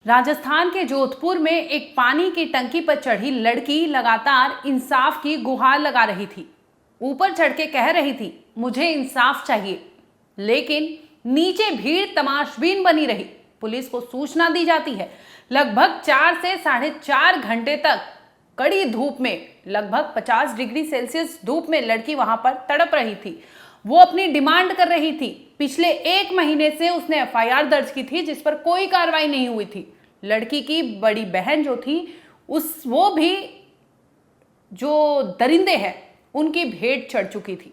राजस्थान के जोधपुर में एक पानी की टंकी पर चढ़ी लड़की लगातार इंसाफ की गुहार लगा रही थी। ऊपर चढ़ के कह रही थी, मुझे इंसाफ चाहिए, लेकिन नीचे भीड़ तमाशबीन बनी रही। पुलिस को सूचना दी जाती है। लगभग 4 से 4.5 घंटे तक कड़ी धूप में, लगभग 50 डिग्री सेल्सियस धूप में लड़की वहां पर तड़प रही थी। वो अपनी डिमांड कर रही थी। पिछले 1 महीने से उसने एफआईआर दर्ज की थी, जिस पर कोई कार्रवाई नहीं हुई थी। लड़की की बड़ी बहन जो थी, वो भी जो दरिंदे हैं उनकी भेंट चढ़ चुकी थी।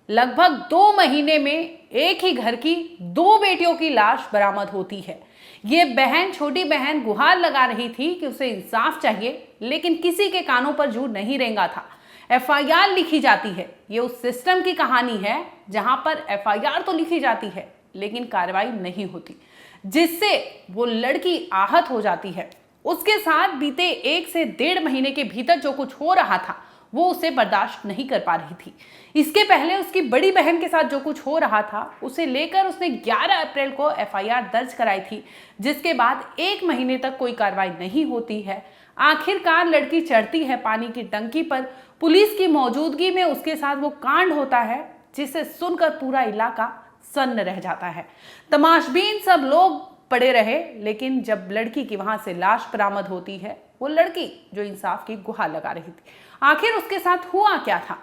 लगभग 2 महीने में एक ही घर की 2 बेटियों की लाश बरामद होती है। ये बहन, छोटी बहन, गुहार लगा रही थी कि उसे इंसाफ चाहिए, लेकिन किसी के कानों पर जू नहीं रेंगा था। एफआईआर लिखी जाती है। ये उस सिस्टम की कहानी है जहां पर एफआईआर तो लिखी जाती है, लेकिन कार्रवाई नहीं होती, जिससे वो लड़की आहत हो जाती है। उसके साथ बीते 1 से 1.5 महीने के भीतर जो कुछ हो रहा था, वो उसे बर्दाश्त नहीं कर पा रही थी। इसके पहले उसकी बड़ी बहन के साथ जो कुछ हो रहा था, उसे लेकर उसने 11 अप्रैल को एफआईआर दर्ज कराई थी, जिसके बाद 1 महीने तक कोई कार्रवाई नहीं होती है। आखिरकार लड़की चढ़ती है पानी की टंकी पर। पुलिस की मौजूदगी में उसके साथ वो कांड होता है, जिसे सुनकर पूरा इलाका सन्न रह जाता है। तमाशबीन सब लोग पड़े रहे, लेकिन जब लड़की की वहां से लाश बरामद होती है, वो लड़की जो इंसाफ की गुहार लगा रही थी, आखिर उसके साथ हुआ क्या था?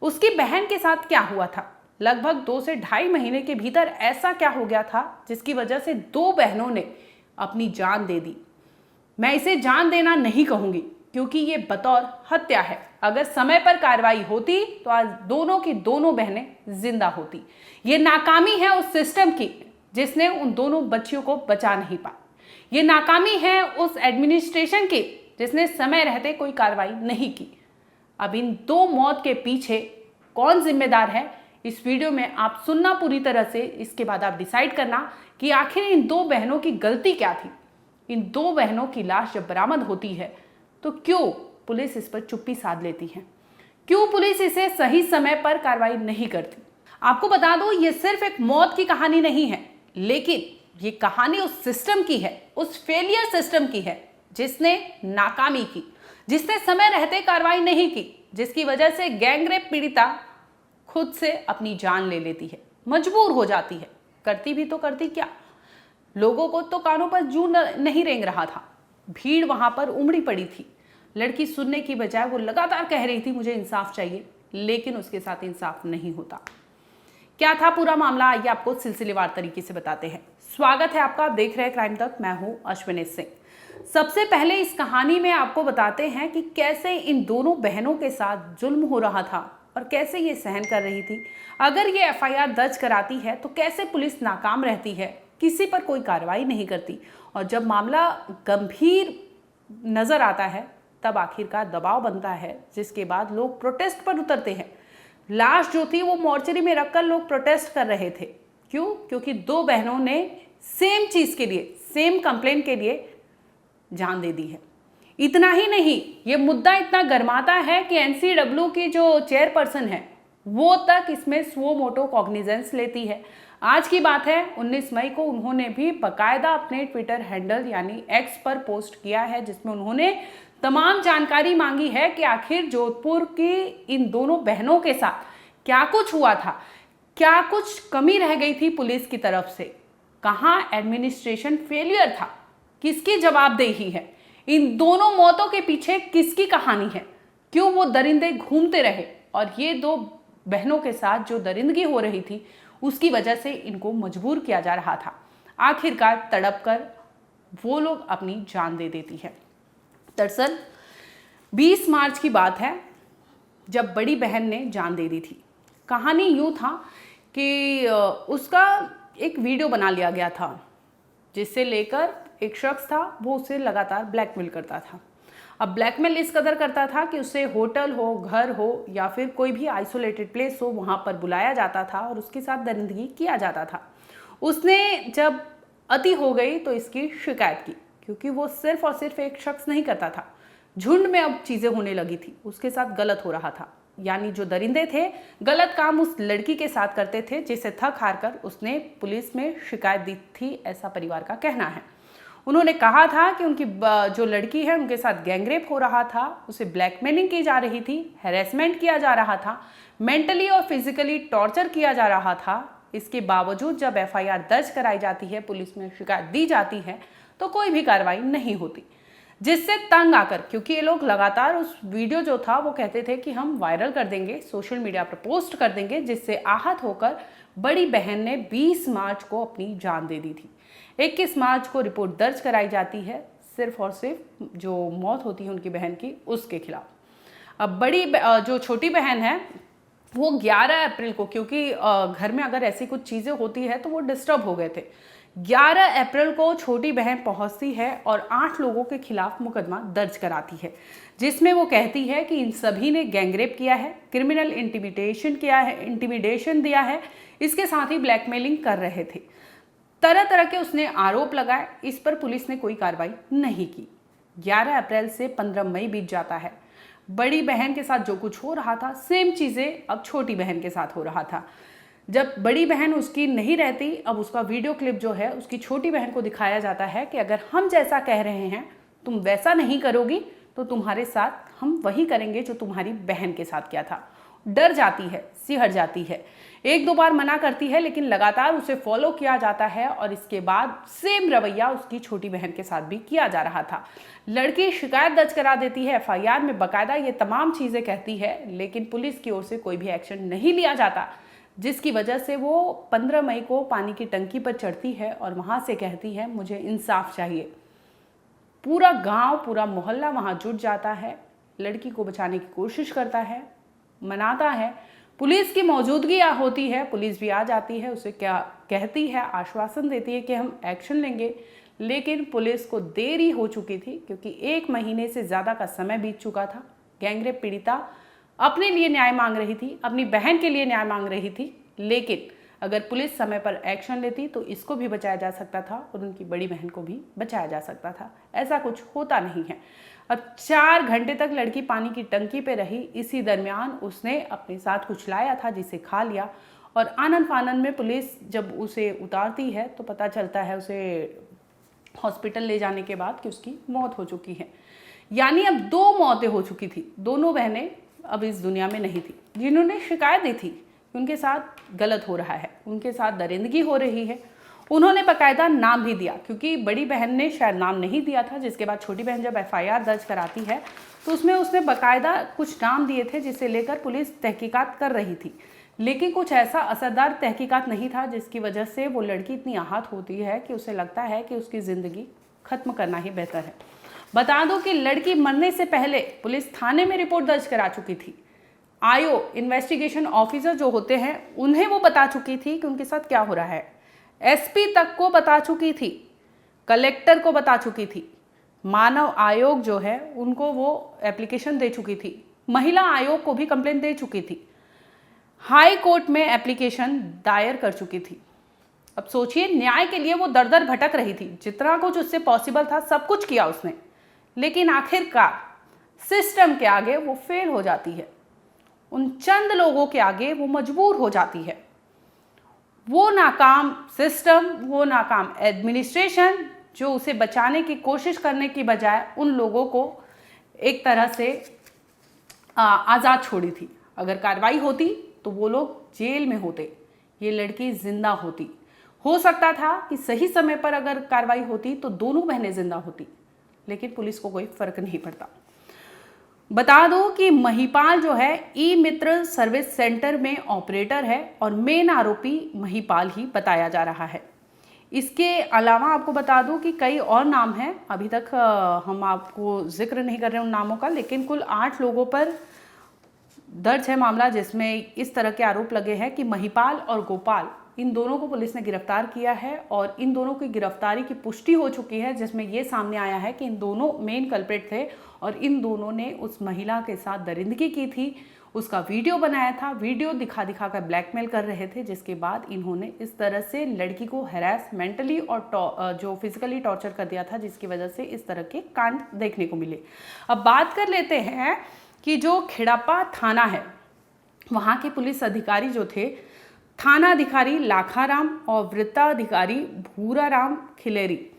उसकी बहन के साथ क्या हुआ था? लगभग 2 से 2.5 महीने के भीतर ऐसा क्या हो गया था जिसकी वजह से 2 बहनों ने अपनी जान दे दी? मैं इसे जान देना नहीं कहूंगी, क्योंकि ये बतौर हत्या है। अगर समय पर कार्रवाई होती तो आज दोनों की दोनों बहनें जिंदा होती। ये नाकामी है उस सिस्टम की जिसने उन दोनों बच्चियों को बचा नहीं पाया। ये नाकामी है उस एडमिनिस्ट्रेशन की जिसने समय रहते कोई कार्रवाई नहीं की। अब इन 2 मौत के पीछे कौन जिम्मेदार है, इस वीडियो में आप सुनना पूरी तरह से। इसके बाद आप डिसाइड करना कि आखिर इन 2 बहनों की गलती क्या थी। इन 2 बहनों की लाश जब बरामद होती है तो क्यों पुलिस इस पर चुप्पी साध लेती है? क्यों पुलिस इसे सही समय पर कार्रवाई नहीं करती? आपको बता दूं, ये सिर्फ एक मौत की कहानी नहीं है, लेकिन ये कहानी उस सिस्टम की है, उस फेलियर सिस्टम की है जिसने नाकामी की, जिसने समय रहते कार्रवाई नहीं की, जिसकी वजह से गैंगरेप पीड़िता खुद से अपनी जान ले लेती है, मजबूर हो जाती है। करती भी तो करती क्या? लोगों को तो कानों पर जू नहीं रेंग रहा था। भीड़ वहां पर उमड़ी पड़ी थी। लड़की सुनने की बजाय वो लगातार कह रही थी, मुझे इंसाफ चाहिए, लेकिन उसके साथ इंसाफ नहीं होता। क्या था पूरा मामला, आइए आपको सिलसिलेवार तरीके से बताते हैं। स्वागत है आपका, आप देख रहे हैं क्राइम तक। मैं हूं अश्विनी सिंह। सबसे पहले इस कहानी में आपको बताते हैं कि कैसे इन दोनों बहनों के साथ जुल्म हो रहा था और कैसे ये सहन कर रही थी। अगर ये एफआईआर दर्ज कराती है तो कैसे पुलिस नाकाम रहती है, किसी पर कोई कार्रवाई नहीं करती, और जब मामला गंभीर नजर आता है तब आखिरकार दबाव बनता है, जिसके बाद लोग प्रोटेस्ट पर उतरते हैं। लाश जो थी वो मोर्चरी में रखकर लोग प्रोटेस्ट कर रहे थे। क्यों? क्योंकि 2 बहनों ने सेम चीज के लिए, सेम कंप्लेंट के लिए जान दे दी है। इतना ही नहीं, ये मुद्दा इतना गर्माता है कि एनसीडब्ल्यू की जो चेयरपर्सन है वो तक इसमें सुओ मोटो कॉग्निजेंस लेती है। आज की बात है, 19 मई को उन्होंने भी बकायदा अपने ट्विटर हैंडल यानी एक्स पर पोस्ट किया है, जिसमें उन्होंने तमाम जानकारी मांगी है कि आखिर जोधपुर की इन दोनों बहनों के साथ क्या कुछ हुआ था, क्या कुछ कमी रह गई थी पुलिस की तरफ से, कहां एडमिनिस्ट्रेशन फेलियर था, किसकी जवाबदेही है, इन दोनों मौतों के पीछे किसकी कहानी है, क्यों वो दरिंदे घूमते रहे, और ये 2 बहनों के साथ जो दरिंदगी हो रही थी उसकी वजह से इनको मजबूर किया जा रहा था। आखिरकार तड़प कर वो लोग अपनी जान दे देती है। दरअसल 20 मार्च की बात है, जब बड़ी बहन ने जान दे दी थी। कहानी यूँ था कि उसका एक वीडियो बना लिया गया था, जिससे लेकर एक शख्स था, वो उसे लगातार ब्लैकमेल करता था। अब ब्लैकमेल इस कदर करता था कि उसे होटल हो, घर हो या फिर कोई भी आइसोलेटेड प्लेस हो, वहाँ पर बुलाया जाता था और उसके साथ दरिंदगी किया जाता था। उसने जब अति हो गई तो इसकी शिकायत की, क्योंकि वो सिर्फ और सिर्फ एक शख्स नहीं करता था, झुंड में अब चीज़ें होने लगी थी, उसके साथ गलत हो रहा था। यानी जो दरिंदे थे गलत काम उस लड़की के साथ करते थे, जिसे थक हार कर उसने पुलिस में शिकायत दी थी, ऐसा परिवार का कहना है। उन्होंने कहा था कि उनकी जो लड़की है उनके साथ गैंगरेप हो रहा था, उसे ब्लैकमेलिंग की जा रही थी, हैरेसमेंट किया जा रहा था, मेंटली और फिजिकली टॉर्चर किया जा रहा था। इसके बावजूद जब एफआईआर दर्ज कराई जाती है, पुलिस में शिकायत दी जाती है, तो कोई भी कार्रवाई नहीं होती, जिससे तंग आकर, क्योंकि ये लोग लगातार उस वीडियो जो था वो कहते थे कि हम वायरल कर देंगे, सोशल मीडिया पर पोस्ट कर देंगे, जिससे आहत होकर बड़ी बहन ने 20 मार्च को अपनी जान दे दी थी। 21 मार्च को रिपोर्ट दर्ज कराई जाती है, सिर्फ और सिर्फ जो मौत होती है उनकी बहन की, उसके खिलाफ। अब बड़ी जो छोटी बहन है वो 11 अप्रैल को, क्योंकि घर में अगर ऐसी कुछ चीज़ें होती है तो वो डिस्टर्ब हो गए थे, 11 अप्रैल को छोटी बहन पहुंचती है और 8 लोगों के खिलाफ मुकदमा दर्ज कराती है, जिसमें वो कहती है कि इन सभी ने गैंगरेप किया है, क्रिमिनल इंटिमिडेशन दिया है, इसके साथ ही ब्लैकमेलिंग कर रहे थे। तरह तरह के उसने आरोप लगाए। इस पर पुलिस ने कोई कार्रवाई नहीं की। 11 अप्रैल से 15 मई बीत जाता है। बड़ी बहन के साथ जो कुछ हो रहा था, सेम चीज़ें अब छोटी बहन के साथ हो रहा था। जब बड़ी बहन उसकी नहीं रहती, अब उसका वीडियो क्लिप जो है उसकी छोटी बहन को दिखाया जाता है कि अगर हम जैसा कह रहे हैं तुम वैसा नहीं करोगी तो तुम्हारे साथ हम वही करेंगे जो तुम्हारी बहन के साथ किया था। डर जाती है, सिहर जाती है, 1-2 बार मना करती है, लेकिन लगातार उसे फॉलो किया जाता है और इसके बाद सेम रवैया उसकी छोटी बहन के साथ भी किया जा रहा था। लड़की शिकायत दर्ज करा देती है, एफआईआर में बाकायदा ये तमाम चीज़ें कहती है, लेकिन पुलिस की ओर से कोई भी एक्शन नहीं लिया जाता, जिसकी वजह से वो 15 मई को पानी की टंकी पर चढ़ती है और वहाँ से कहती है मुझे इंसाफ चाहिए। पूरा गांव, पूरा मोहल्ला वहाँ जुट जाता है, लड़की को बचाने की कोशिश करता है, मनाता है। पुलिस की मौजूदगी होती है, पुलिस भी आ जाती है, उसे क्या कहती है, आश्वासन देती है कि हम एक्शन लेंगे, लेकिन पुलिस को देरी हो चुकी थी, क्योंकि 1 महीने से ज़्यादा का समय बीत चुका था। गैंगरेप पीड़िता अपने लिए न्याय मांग रही थी, अपनी बहन के लिए न्याय मांग रही थी, लेकिन अगर पुलिस समय पर एक्शन लेती तो इसको भी बचाया जा सकता था और उनकी बड़ी बहन को भी बचाया जा सकता था। ऐसा कुछ होता नहीं है। अब 4 घंटे तक लड़की पानी की टंकी पे रही। इसी दरमियान उसने अपने साथ कुछ लाया था जिसे खा लिया और आनंद फानंद में पुलिस जब उसे उतारती है तो पता चलता है उसे हॉस्पिटल ले जाने के बाद कि उसकी मौत हो चुकी है। यानी अब 2 मौतें हो चुकी थी। दोनों बहनें अब इस दुनिया में नहीं थी। जिन्होंने शिकायत दी थी कि उनके साथ गलत हो रहा है, उनके साथ दरिंदगी हो रही है, उन्होंने बाकायदा नाम भी दिया, क्योंकि बड़ी बहन ने शायद नाम नहीं दिया था। जिसके बाद छोटी बहन जब एफआईआर दर्ज कराती है तो उसमें उसने बाकायदा कुछ नाम दिए थे, जिसे लेकर पुलिस तहकीकात कर रही थी, लेकिन कुछ ऐसा असरदार तहकीकात नहीं था, जिसकी वजह से वो लड़की इतनी आहत होती है कि उसे लगता है कि उसकी ज़िंदगी खत्म करना ही बेहतर है। बता दो कि लड़की मरने से पहले पुलिस थाने में रिपोर्ट दर्ज करा चुकी थी। आईओ, इन्वेस्टिगेशन ऑफिसर जो होते हैं, उन्हें वो बता चुकी थी कि उनके साथ क्या हो रहा है। एसपी तक को बता चुकी थी, कलेक्टर को बता चुकी थी, मानव आयोग जो है उनको वो एप्लीकेशन दे चुकी थी, महिला आयोग को भी कंप्लेंट दे चुकी थी, हाई कोर्ट में एप्लीकेशन दायर कर चुकी थी। अब सोचिए, न्याय के लिए वो दर दर भटक रही थी, जितना कुछ उससे पॉसिबल था सब कुछ किया उसने, लेकिन आखिरकार सिस्टम के आगे वो फेल हो जाती है। उन चंद लोगों के आगे वो मजबूर हो जाती है। वो नाकाम सिस्टम, वो नाकाम एडमिनिस्ट्रेशन जो उसे बचाने की कोशिश करने की बजाय उन लोगों को एक तरह से आज़ाद छोड़ी थी। अगर कार्रवाई होती तो वो लोग जेल में होते, ये लड़की जिंदा होती। हो सकता था कि सही समय पर अगर कार्रवाई होती तो दोनों बहनें जिंदा होती, लेकिन पुलिस को कोई फर्क नहीं पड़ता। बता दो कि महिपाल जो है ई मित्र सर्विस सेंटर में ऑपरेटर है और मेन आरोपी महिपाल ही बताया जा रहा है। इसके अलावा आपको बता दूं कि कई और नाम हैं, अभी तक हम आपको जिक्र नहीं कर रहे उन नामों का, लेकिन कुल 8 लोगों पर दर्ज है मामला, जिसमें इस तरह के आरोप लगे हैं कि महिपाल और गोपाल, इन दोनों को पुलिस ने गिरफ्तार किया है और इन दोनों की गिरफ्तारी की पुष्टि हो चुकी है, जिसमें ये सामने आया है कि इन दोनों मेन कल्प्रिट थे और इन दोनों ने उस महिला के साथ दरिंदगी की थी, उसका वीडियो बनाया था, वीडियो दिखा दिखा कर ब्लैकमेल कर रहे थे, जिसके बाद इन्होंने इस तरह से लड़की को हैरेस मेंटली और जो फिजिकली टॉर्चर कर दिया था, जिसकी वजह से इस तरह के कांड देखने को मिले। अब बात कर लेते हैं कि जो खिड़प्पा थाना है, वहाँ के पुलिस अधिकारी जो थे, थाना अधिकारी लाखाराम और वृत्ताधिकारी भूराराम खिलेरी,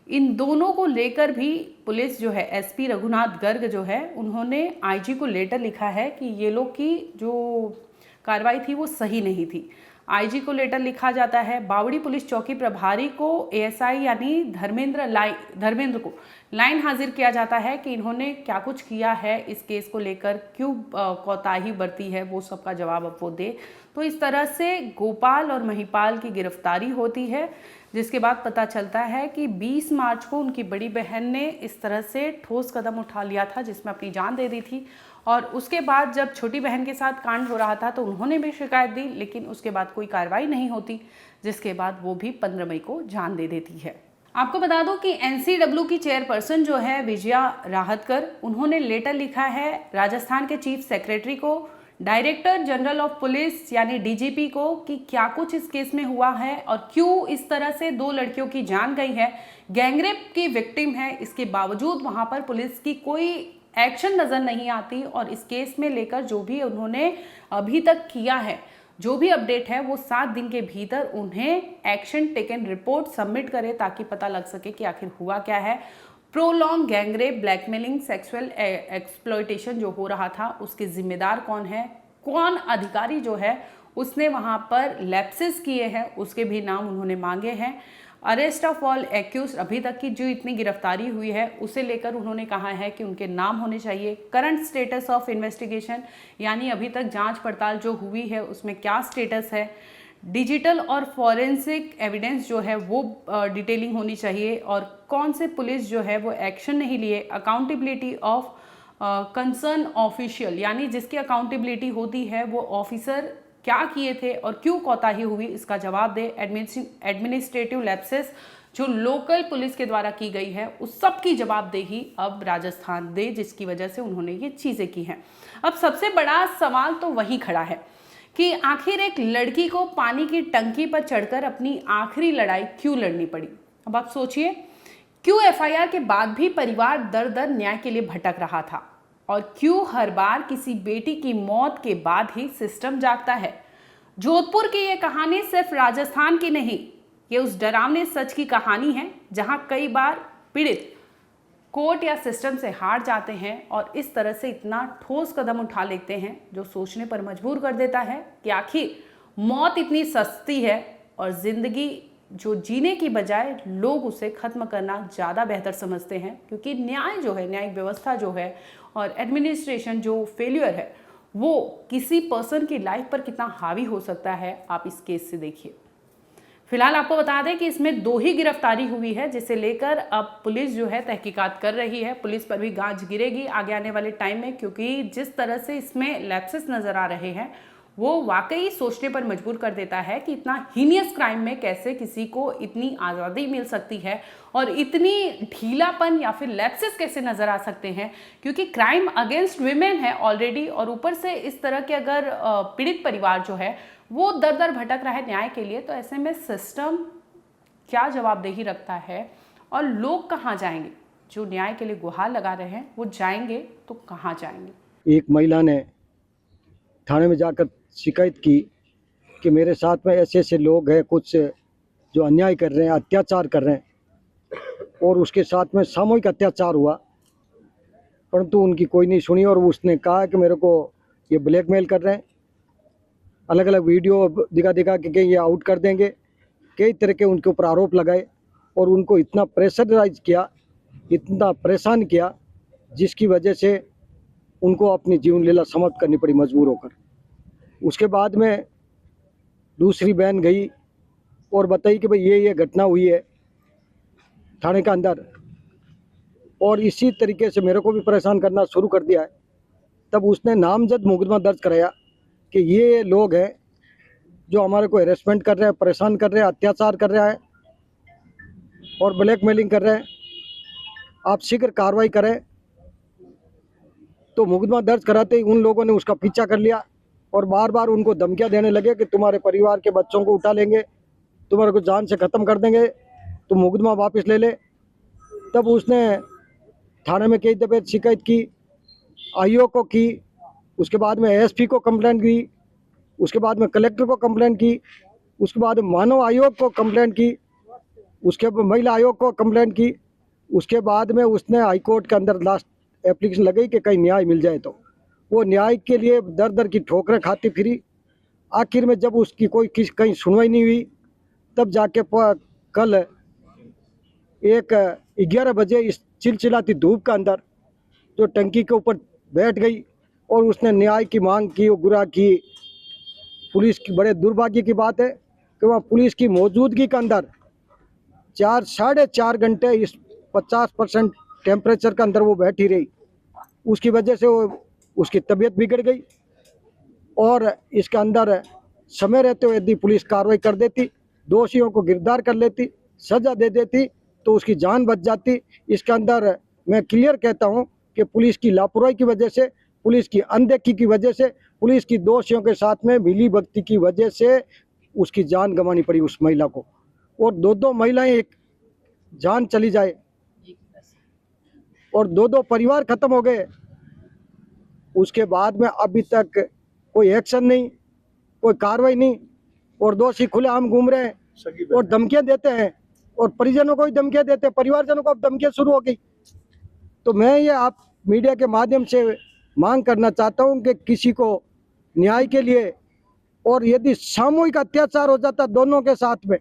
इन दोनों को लेकर भी पुलिस जो है, एसपी रघुनाथ गर्ग जो है, उन्होंने आईजी को लेटर लिखा है कि ये लोग की जो कार्रवाई थी वो सही नहीं थी। आईजी को लेटर लिखा जाता है। बावड़ी पुलिस चौकी प्रभारी को एएसआई यानी धर्मेंद्र को लाइन हाजिर किया जाता है कि इन्होंने क्या कुछ किया है, इस केस को लेकर क्यों कोताही बरती है, वो सबका जवाब अब वो दे। तो इस तरह से गोपाल और महिपाल की गिरफ्तारी होती है, जिसके बाद पता चलता है कि 20 मार्च को उनकी बड़ी बहन ने इस तरह से ठोस कदम उठा लिया था जिसमें अपनी जान दे दी थी। और उसके बाद जब छोटी बहन के साथ कांड हो रहा था तो उन्होंने भी शिकायत दी, लेकिन उसके बाद कोई कार्रवाई नहीं होती, जिसके बाद वो भी 15 मई को जान दे देती है। आपको बता दो कि एनसीडब्ल्यू की चेयरपर्सन जो है विजया राहतकर, उन्होंने लेटर लिखा है राजस्थान के चीफ सेक्रेटरी को, डायरेक्टर जनरल ऑफ पुलिस यानी डीजीपी को, कि क्या कुछ इस केस में हुआ है और क्यों इस तरह से 2 लड़कियों की जान गई है, गैंगरेप की विक्टिम है, इसके बावजूद वहां पर पुलिस की कोई एक्शन नजर नहीं आती। और इस केस में लेकर जो भी उन्होंने अभी तक किया है, जो भी अपडेट है, वो 7 दिन के भीतर उन्हें एक्शन टेकन रिपोर्ट सबमिट करे ताकि पता लग सके कि आखिर हुआ क्या है। Prolong gang rape, blackmailing, sexual exploitation जो हो रहा था, उसके जिम्मेदार कौन है, कौन अधिकारी जो है उसने वहां पर लैप्सेस किए हैं, उसके भी नाम उन्होंने मांगे हैं। अरेस्ट ऑफ ऑल एक्यूज, अभी तक की जो इतनी गिरफ्तारी हुई है उसे लेकर उन्होंने कहा है कि उनके नाम होने चाहिए। करंट स्टेटस ऑफ इन्वेस्टिगेशन, यानी अभी तक जांच पड़ताल जो हुई है उसमें क्या स्टेटस है। डिजिटल और फॉरेंसिक एविडेंस जो है वो डिटेलिंग होनी चाहिए, और कौन से पुलिस जो है वो एक्शन नहीं लिए। अकाउंटेबिलिटी ऑफ कंसर्न ऑफिशियल, यानी जिसकी अकाउंटेबिलिटी होती है वो ऑफिसर क्या किए थे और क्यों कोताही हुई, इसका जवाब दे। एडमिनिस्ट्रेटिव लैप्सेस जो लोकल पुलिस के द्वारा की गई है उस सब की जवाबदेही अब राजस्थान दे, जिसकी वजह से उन्होंने ये चीज़ें की हैं। अब सबसे बड़ा सवाल तो वही खड़ा है कि आखिर एक लड़की को पानी की टंकी पर चढ़कर अपनी आखिरी लड़ाई क्यों लड़नी पड़ी। अब आप सोचिए, क्यों एफआईआर के बाद भी परिवार दर दर न्याय के लिए भटक रहा था, और क्यों हर बार किसी बेटी की मौत के बाद ही सिस्टम जागता है। जोधपुर की ये कहानी सिर्फ राजस्थान की नहीं, ये उस डरावने सच की कहानी है जहां कई बार पीड़ित कोर्ट या सिस्टम से हार जाते हैं और इस तरह से इतना ठोस कदम उठा लेते हैं जो सोचने पर मजबूर कर देता है कि आखिर मौत इतनी सस्ती है और जिंदगी जो जीने की बजाय लोग उसे खत्म करना ज़्यादा बेहतर समझते हैं, क्योंकि न्याय जो है, न्यायिक व्यवस्था जो है और एडमिनिस्ट्रेशन जो फेल्यूर है वो किसी पर्सन की लाइफ पर कितना हावी हो सकता है, आप इस केस से देखिए। फिलहाल आपको बता दें कि इसमें 2 ही गिरफ्तारी हुई है, जिसे लेकर अब पुलिस जो है तहकीकात कर रही है। पुलिस पर भी गाज गिरेगी आगे आने वाले टाइम में, क्योंकि जिस तरह से इसमें लैप्सेस नजर आ रहे हैं वो वाकई सोचने पर मजबूर कर देता है कि इतना हीनियस क्राइम में कैसे किसी को इतनी आज़ादी मिल सकती है और इतनी ढीलापन या फिर लैप्सेस कैसे नज़र आ सकते हैं, क्योंकि क्राइम अगेंस्ट विमेन है ऑलरेडी, और ऊपर से इस तरह के अगर पीड़ित परिवार जो है वो दर दर भटक रहा है न्याय के लिए, तो ऐसे में सिस्टम क्या जवाबदेही रखता है और लोग कहाँ जाएंगे। जो न्याय के लिए गुहार लगा रहे हैं वो जाएंगे तो कहाँ जाएंगे। एक महिला ने थाने में जाकर शिकायत की कि मेरे साथ में ऐसे ऐसे लोग हैं कुछ जो अन्याय कर रहे हैं, अत्याचार कर रहे हैं, और उसके साथ में सामूहिक अत्याचार हुआ, परंतु उनकी कोई नहीं सुनी। और उसने कहा कि मेरे को ये ब्लैकमेल कर रहे हैं, अलग अलग वीडियो दिखा दिखा के ये आउट कर देंगे, कई तरह के उनके ऊपर आरोप लगाए और उनको इतना प्रेशराइज किया, इतना परेशान किया, जिसकी वजह से उनको अपनी जीवन लीला समाप्त करनी पड़ी मजबूर होकर। उसके बाद में दूसरी बहन गई और बताई कि भाई ये घटना हुई है थाने के अंदर, और इसी तरीके से मेरे को भी परेशान करना शुरू कर दिया है। तब उसने नामजद मुकदमा दर्ज कराया कि ये लोग हैं जो हमारे को हेरेसमेंट कर रहे हैं, परेशान कर रहे हैं, अत्याचार कर रहा है और ब्लैकमेलिंग कर रहे हैं, आप शीघ्र कार्रवाई करें। तो मुकदमा दर्ज कराते ही उन लोगों ने उसका पीछा कर लिया और बार बार उनको धमकियां देने लगे कि तुम्हारे परिवार के बच्चों को उठा लेंगे, तुम्हारे को जान से ख़त्म कर देंगे, तुम मुकदमा वापस ले ले। तब उसने थाने में कई दफ़े शिकायत की, आईओ को की, उसके बाद में एसपी को कंप्लेंट की, उसके बाद में कलेक्टर को कंप्लेंट की, उसके बाद मानव आयोग को कंप्लेंट की, उसके बाद महिला आयोग को कंप्लेंट की। उसके बाद में उसने हाई कोर्ट के अंदर लास्ट एप्लीकेशन लगाई कि कहीं न्याय मिल जाए। तो वो न्याय के लिए दर दर की ठोकरें खाती फिरी। आखिर में जब उसकी कहीं सुनवाई नहीं हुई, तब जाके कल 11 बजे इस चिलचिलाती धूप के अंदर जो टंकी के ऊपर बैठ गई और उसने न्याय की मांग की और गुहार की। पुलिस की बड़े दुर्भाग्य की बात है कि वहाँ पुलिस की मौजूदगी के अंदर 4-4.5 घंटे इस 50% टेम्परेचर के अंदर वो बैठी रही। उसकी वजह से वो उसकी तबीयत बिगड़ गई। और इसके अंदर समय रहते हुए यदि पुलिस कार्रवाई कर देती, दोषियों को गिरफ्तार कर लेती, सजा दे देती, तो उसकी जान बच जाती। इसके अंदर मैं क्लियर कहता हूँ कि पुलिस की लापरवाही की वजह से, पुलिस की अनदेखी की वजह से, पुलिस की दोषियों के साथ में मिली भगती की वजह से उसकी जान गंवानी पड़ी उस महिला को। और दो महिलाएं, एक जान चली जाए और दो परिवार खत्म हो गए। उसके बाद में अभी तक कोई एक्शन नहीं, कोई कार्रवाई नहीं, और दोषी खुलेआम घूम रहे हैं और धमकियां देते हैं और परिजनों को भी धमकियां देते हैं, परिवारजनों को अब धमकियां शुरू हो गई। तो मैं ये आप मीडिया के माध्यम से मांग करना चाहता हूं कि किसी को न्याय के लिए, और यदि सामूहिक अत्याचार हो जाता दोनों के साथ में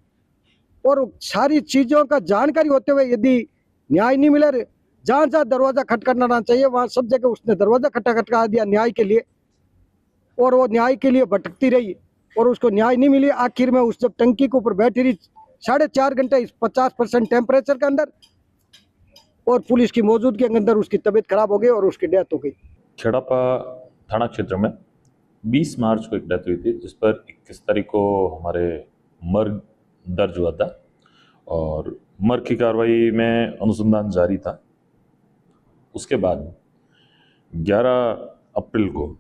और सारी चीज़ों का जानकारी होते हुए यदि न्याय नहीं मिले, जहाँ जहाँ दरवाज़ा खटखटाना चाहिए वहाँ सब जगह उसने दरवाज़ा खटखटा दिया न्याय के लिए, और वो न्याय के लिए भटकती रही और उसको न्याय नहीं मिली। आखिर में उस जब टंकी के ऊपर बैठी रही 4.5 घंटे इस 50% टेम्परेचर के अंदर, और पुलिस की मौजूदगी के अंदर उसकी तबीयत खराब हो गई और उसकी डेथ हो गई। खेड़ापा थाना क्षेत्र में 20 मार्च को एक डेथ हुई थी, जिस पर 21 तारीख को हमारे मर्ग दर्ज हुआ था और मर्ग की कार्रवाई में अनुसंधान जारी था। उसके बाद 11 अप्रैल को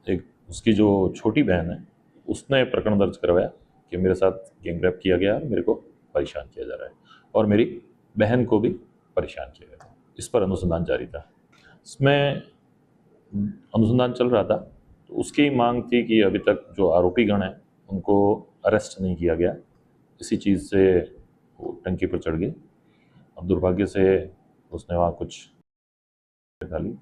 एक उसकी जो छोटी बहन है उसने प्रकरण दर्ज करवाया कि मेरे साथ गैंगरेप किया गया, मेरे को परेशान किया जा रहा है, और मेरी बहन को भी परेशान किया गया। इस पर अनुसंधान जारी था। इसमें अनुसंधान चल रहा था, तो उसकी मांग थी कि अभी तक जो आरोपीगण हैं उनको अरेस्ट नहीं किया गया। इसी चीज़ से वो टंकी पर चढ़ गई। अब दुर्भाग्य से उसने वहाँ कुछ डाली।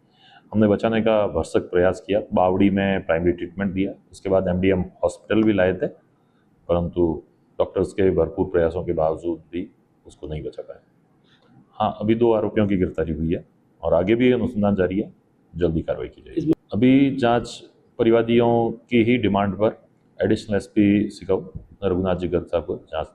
हमने बचाने का भरसक प्रयास किया, बावड़ी में प्राइमरी ट्रीटमेंट दिया, उसके बाद MDM हॉस्पिटल भी लाए थे, परंतु डॉक्टर्स के भरपूर प्रयासों के बावजूद भी उसको नहीं बचा पाए। हाँ, अभी 2 आरोपियों की गिरफ्तारी हुई है और आगे भी अनुसंधान जारी है, जल्दी कार्रवाई की जाएगी। अभी जांच परिवादियों की ही डिमांड पर एडिशनल SP सिकाऊ रघुनाथ जी गर्ग साहब को जांच